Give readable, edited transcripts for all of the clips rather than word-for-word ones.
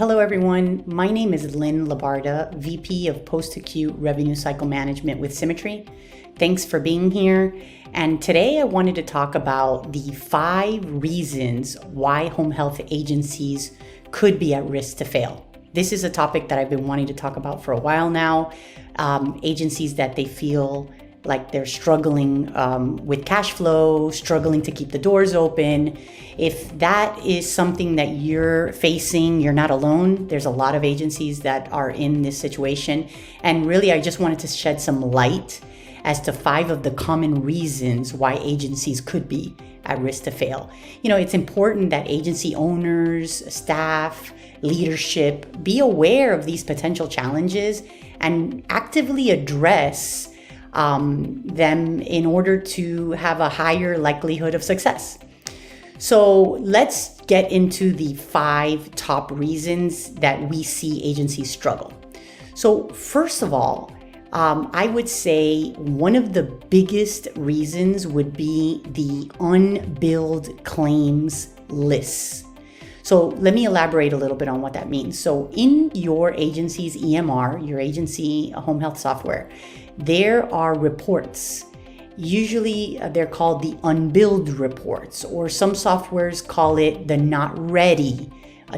Hello, everyone. My name is Lynn Labarta, VP of Post-Acute Revenue Cycle Management with SimiTree. Thanks for being here. And today I wanted to talk about the 5 reasons why home health agencies could be at risk to fail. This is a topic that I've been wanting to talk about for a while now. Agencies that they feel like they're struggling with cash flow, struggling to keep the doors open. If that is something that you're facing, you're not alone. There's a lot of agencies that are in this situation. And really, I just wanted to shed some light as to 5 of the common reasons why agencies could be at risk to fail. You know, it's important that agency owners, staff, leadership be aware of these potential challenges and actively address them in order to have a higher likelihood of success. So let's get into the 5 top reasons that we see agencies struggle. So first of all, I would say one of the biggest reasons would be the unbilled claims lists. So let me elaborate a little bit on what that means. So in your agency's EMR, your agency home health software, there are reports. Usually they're called the unbilled reports, or some softwares call it the not ready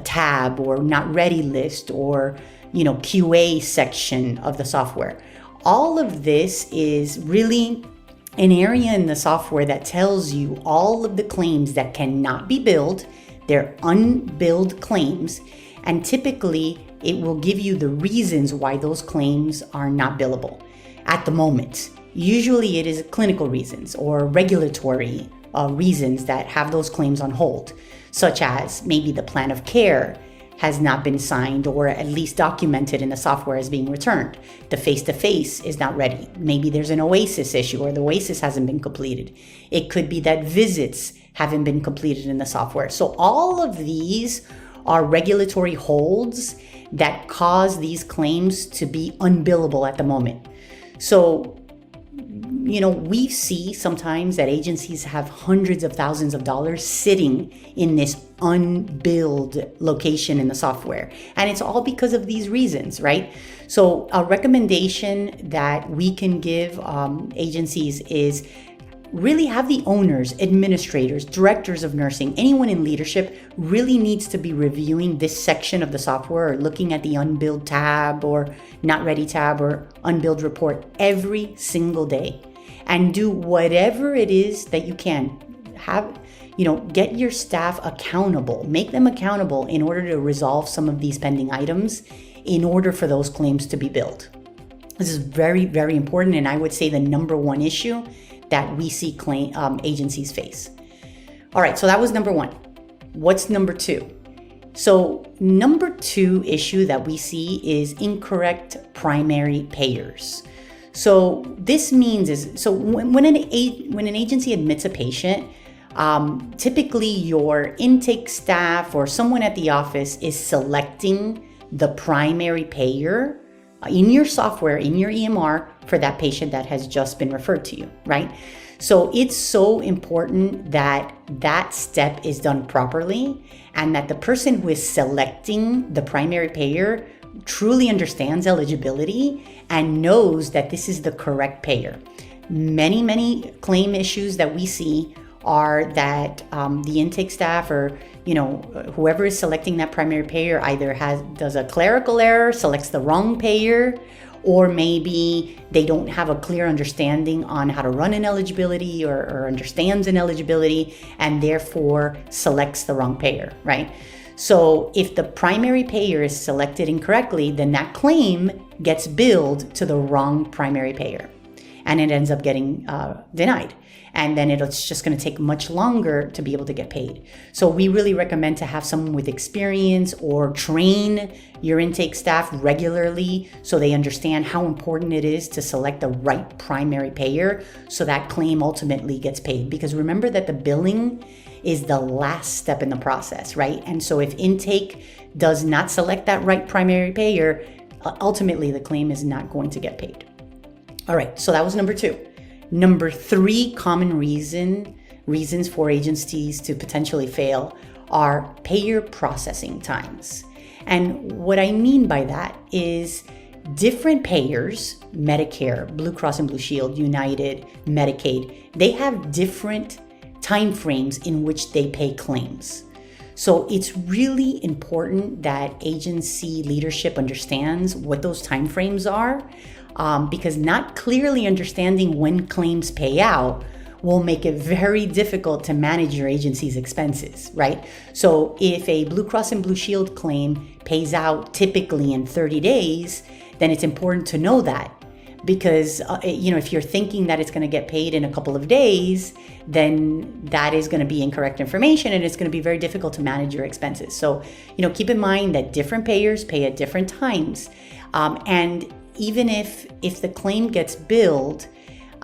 tab or not ready list, or QA section of the software. All of this is really an area in the software that tells you all of the claims that cannot be billed. They're unbilled claims, and typically it will give you the reasons why those claims are not billable at the moment. Usually it is clinical reasons or regulatory reasons that have those claims on hold, such as maybe the plan of care has not been signed or at least documented in the software as being returned. The face-to-face is not ready. Maybe there's an OASIS issue or the OASIS hasn't been completed. It could be that visits haven't been completed in the software. So all of these are regulatory holds that cause these claims to be unbillable at the moment. So, we see sometimes that agencies have hundreds of thousands of dollars sitting in this unbilled location in the software. And it's all because of these reasons, right? So a recommendation that we can give agencies is really have the owners, administrators, directors of nursing, anyone in leadership really needs to be reviewing this section of the software or looking at the unbilled tab or not ready tab or unbilled report every single day, and do whatever it is that you can. Get your staff accountable, make them accountable in order to resolve some of these pending items in order for those claims to be billed. This is very, very important, and I would say the number one issue that we see agencies face. All right, so that was number 1. What's number 2? So number 2 issue that we see is incorrect primary payers. So this means when an agency admits a patient, typically your intake staff or someone at the office is selecting the primary payer in your software, in your EMR, for that patient that has just been referred to you, right? So it's so important that that step is done properly and that the person who is selecting the primary payer truly understands eligibility and knows that this is the correct payer. Many claim issues that we see are that the intake staff or whoever is selecting that primary payer either does a clerical error, selects the wrong payer, or maybe they don't have a clear understanding on how to run an eligibility or understands an eligibility and therefore selects the wrong payer, right? So if the primary payer is selected incorrectly, then that claim gets billed to the wrong primary payer and it ends up getting denied. And then it's just going to take much longer to be able to get paid. So we really recommend to have someone with experience or train your intake staff regularly so they understand how important it is to select the right primary payer so that claim ultimately gets paid. Because remember that the billing is the last step in the process, right? And so if intake does not select that right primary payer, ultimately the claim is not going to get paid. All right, so that was number 2. Number 3 common reasons for agencies to potentially fail are payer processing times. And what I mean by that is different payers, Medicare, Blue Cross and Blue Shield, United, Medicaid, they have different timeframes in which they pay claims. So it's really important that agency leadership understands what those timeframes are, because not clearly understanding when claims pay out will make it very difficult to manage your agency's expenses, right? So if a Blue Cross and Blue Shield claim pays out typically in 30 days, then it's important to know that, because if you're thinking that it's going to get paid in a couple of days, then that is going to be incorrect information, and it's going to be very difficult to manage your expenses. So keep in mind that different payers pay at different times, and even if the claim gets billed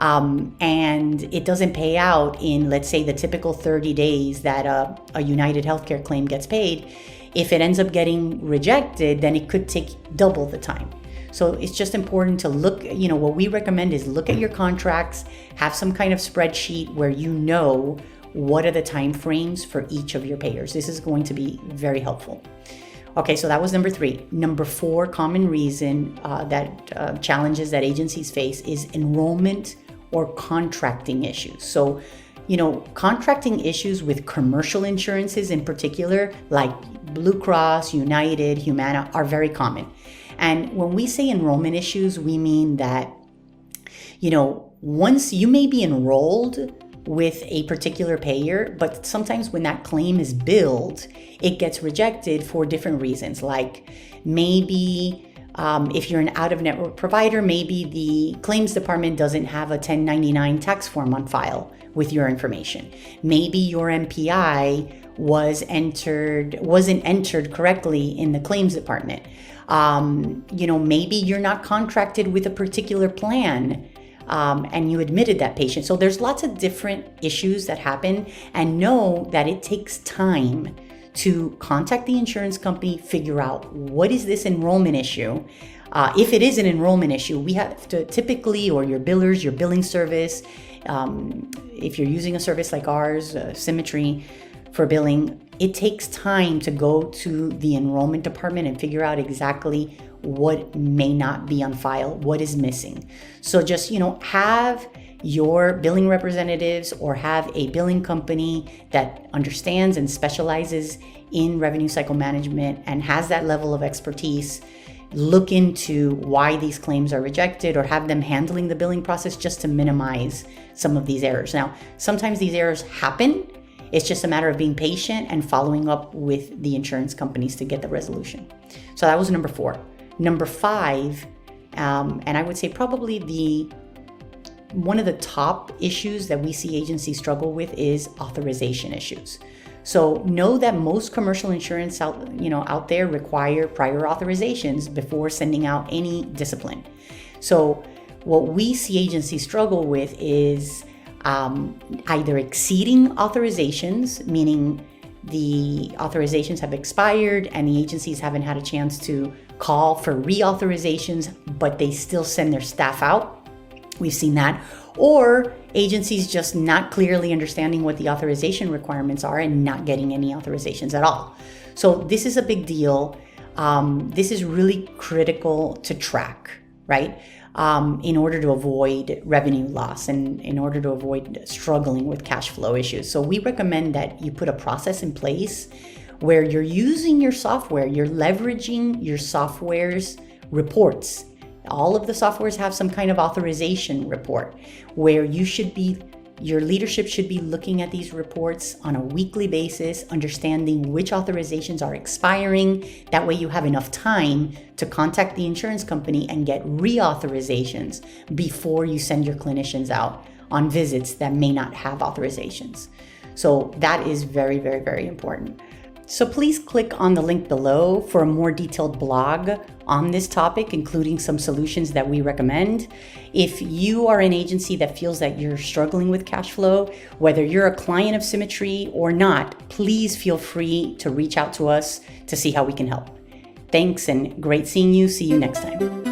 and it doesn't pay out in, let's say, the typical 30 days that a United Healthcare claim gets paid, if it ends up getting rejected, then it could take double the time. So it's just important to look, what we recommend is look at your contracts, have some kind of spreadsheet where you know what are the time frames for each of your payers. This is going to be very helpful. Okay, so that was number 3. Number 4 common reason that challenges that agencies face is enrollment or contracting issues. So, contracting issues with commercial insurances in particular, like Blue Cross, United, Humana, are very common. And when we say enrollment issues, we mean that, once you may be enrolled with a particular payer, but sometimes when that claim is billed, it gets rejected for different reasons. Like maybe if you're an out-of-network provider, maybe the claims department doesn't have a 1099 tax form on file with your information. Maybe your MPI wasn't entered correctly in the claims department. Maybe you're not contracted with a particular plan, and you admitted that patient. So there's lots of different issues that happen, and know that it takes time to contact the insurance company, figure out what is this enrollment issue. If it is an enrollment issue, we have to typically, or your billers, your billing service, if you're using a service like ours, SimiTree, for billing, it takes time to go to the enrollment department and figure out exactly what may not be on file, what is missing. So just, have your billing representatives or have a billing company that understands and specializes in revenue cycle management and has that level of expertise look into why these claims are rejected, or have them handling the billing process just to minimize some of these errors. Now, sometimes these errors happen. It's just a matter of being patient and following up with the insurance companies to get the resolution. So that was number 4. Number 5, and I would say probably one of the top issues that we see agencies struggle with is authorization issues. So know that most commercial insurance out there require prior authorizations before sending out any discipline. So what we see agencies struggle with is either exceeding authorizations, meaning the authorizations have expired and the agencies haven't had a chance to call for reauthorizations, but they still send their staff out. We've seen that. Or agencies just not clearly understanding what the authorization requirements are and not getting any authorizations at all. So this is a big deal. This is really critical to track, right? In order to avoid revenue loss and in order to avoid struggling with cash flow issues. So we recommend that you put a process in place where you're using your software, you're leveraging your software's reports. All of the softwares have some kind of authorization report where your leadership should be looking at these reports on a weekly basis, understanding which authorizations are expiring. That way you have enough time to contact the insurance company and get reauthorizations before you send your clinicians out on visits that may not have authorizations. So that is very, very, very important. So please click on the link below for a more detailed blog on this topic, including some solutions that we recommend. If you are an agency that feels that you're struggling with cash flow, whether you're a client of SimiTree or not, please feel free to reach out to us to see how we can help. Thanks, and great seeing you. See you next time.